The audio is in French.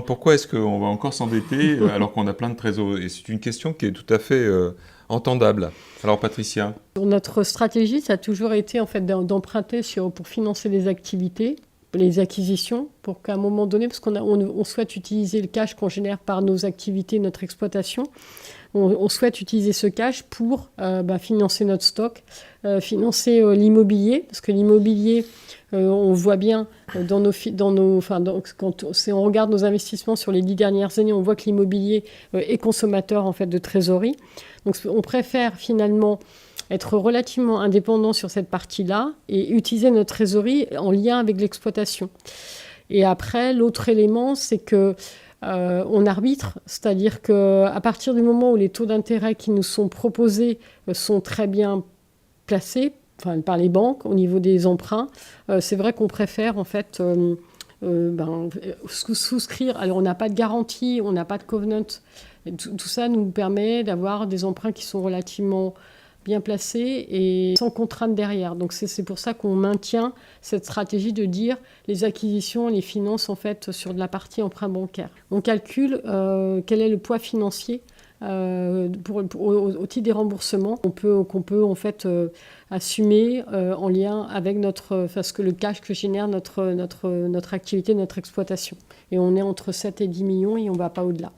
pourquoi est-ce qu'on va encore s'endetter alors qu'on a plein de trésorerie? Et c'est une question qui est tout à fait entendable. Alors Patricia? Notre stratégie, ça a toujours été en fait d'emprunter pour financer les activités, les acquisitions, pour qu'à un moment donné, parce on souhaite utiliser le cash qu'on génère par nos activités, notre exploitation, on souhaite utiliser ce cash pour financer notre stock, financer l'immobilier, parce que l'immobilier, on voit bien quand on regarde nos investissements sur les 10 dernières années, on voit que l'immobilier est consommateur en fait de trésorerie. Donc on préfère finalement être relativement indépendant sur cette partie-là et utiliser notre trésorerie en lien avec l'exploitation. Et après, l'autre élément, c'est que on arbitre, c'est-à-dire qu'à partir du moment où les taux d'intérêt qui nous sont proposés sont très bien placés, par les banques au niveau des emprunts, c'est vrai qu'on préfère en fait souscrire. Alors on n'a pas de garantie, on n'a pas de covenant. Et tout ça nous permet d'avoir des emprunts qui sont relativement bien placés et sans contrainte derrière. Donc c'est pour ça qu'on maintient cette stratégie de dire les acquisitions, les finances en fait sur de la partie emprunt bancaire. On calcule quel est le poids financier au titre des remboursements qu'on peut en fait assumer en lien avec le cash que génère notre activité, notre exploitation. Et on est entre 7 et 10 millions et on ne va pas au-delà.